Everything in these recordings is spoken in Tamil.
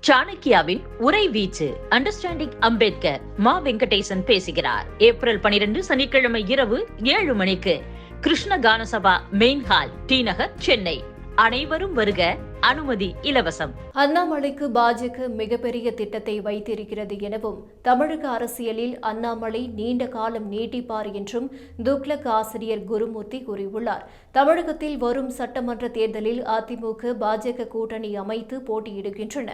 சாணக்கியாவின் உரை வீச்சு அண்டர்ஸ்டாண்டிங் அம்பேத்கர் மா வெங்கடேசன் பேசுகிறார். ஏப்ரல் 12 சனிக்கிழமை இரவு 7 மணிக்கு கிருஷ்ண கானசபா மெயின் ஹால், டி நகர், சென்னை. அனைவரும் வருக. அனுமதி இலவசம். அண்ணாமலைக்கு பாஜக மிகப்பெரிய திட்டத்தை வைத்திருக்கிறது எனவும் தமிழக அரசியலில் அண்ணாமலை நீண்ட காலம் நீட்டிப்பார் என்றும் துக்ளக் ஆசிரியர் குருமூர்த்தி கூறியுள்ளார். தமிழகத்தில் வரும் சட்டமன்ற தேர்தலில் அதிமுக பாஜக கூட்டணி அமைத்து போட்டியிடுகின்றன.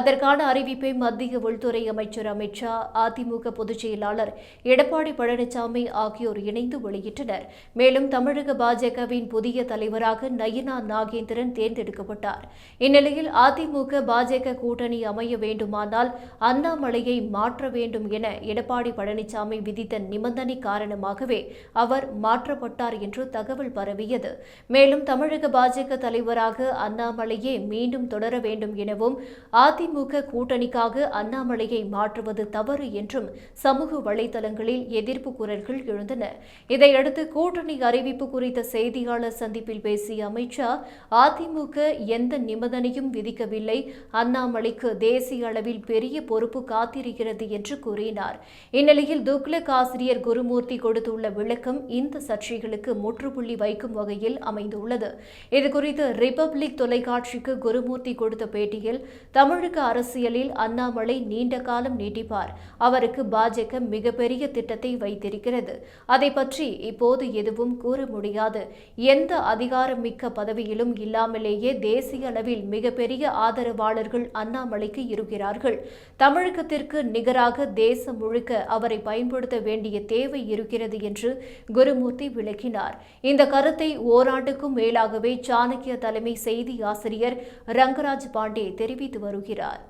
அதற்கான அறிவிப்பை மத்திய உள்துறை அமைச்சர் அமித் ஷா, அதிமுக பொதுச் செயலாளர் எடப்பாடி பழனிசாமி ஆகியோர் இணைந்து வெளியிட்டனர். மேலும் தமிழக பாஜகவின் புதிய தலைவராக நயினா நாகேந்திரன் தேர்ந்தெடுக்கப்பட்டார். இந்நிலையில் அதிமுக பாஜக கூட்டணி அமைய வேண்டுமானால் அண்ணாமலையை மாற்ற வேண்டும் என எடப்பாடி பழனிசாமி விதித்த நிபந்தனை காரணமாகவே அவர் மாற்றப்பட்டார் என்று தகவல் பரவியது. மேலும் தமிழக பாஜக தலைவராக அண்ணாமலையே மீண்டும் தொடர வேண்டும் எனவும் அதிமுக கூட்டணிக்காக அண்ணாமலையை மாற்றுவது தவறு என்றும் சமூக வலைதளங்களில் எதிர்ப்பு குரல்கள் எழுந்தன. இதையடுத்து கூட்டணி அறிவிப்பு குறித்த செய்தியாளர் சந்திப்பில் பேசிய அமித் ஷா, அதிமுக எந்த நிபந்தனையும் விதிக்கவில்லை, அண்ணாமலைக்கு தேசிய அளவில் பெரிய பொறுப்பு காத்திருக்கிறது என்று கூறினார். இந்நிலையில் துக்ளக் ஆசிரியர் குருமூர்த்தி கொடுத்துள்ள விளக்கம் இந்த சர்ச்சைகளுக்கு முற்றுப்புள்ளி வைக்கும் வகையில் அமைந்துள்ளது. இதுகுறித்து ரிபப்ளிக் தொலைக்காட்சிக்கு குருமூர்த்தி கொடுத்த பேட்டியில், தமிழக அரசியலில் அண்ணாமலை நீண்ட காலம் நீட்டிப்பார். அவருக்கு பாஜக மிகப்பெரிய திட்டத்தை வைத்திருக்கிறது. அதை பற்றி இப்போது எதுவும் கூற முடியாது. எந்த அதிகாரமிக்க பதவியிலும் இல்லாமலேயே தேசிய அளவில் மிகப்பெரிய ஆதரவாளர்கள் அண்ணாமலைக்கு இருக்கிறார்கள். தமிழகத்திற்கு நிகராக தேசம் முழுக்க அவரை பயன்படுத்த வேண்டிய தேவை இருக்கிறது என்று குருமூர்த்தி விளக்கினார். இந்த கருத்தை ஓராண்டுக்கும் மேலாகவே சாணக்கிய தலைமை செய்தி ஆசிரியர் ரங்கராஜ் பாண்டே தெரிவித்து வருகிறார்.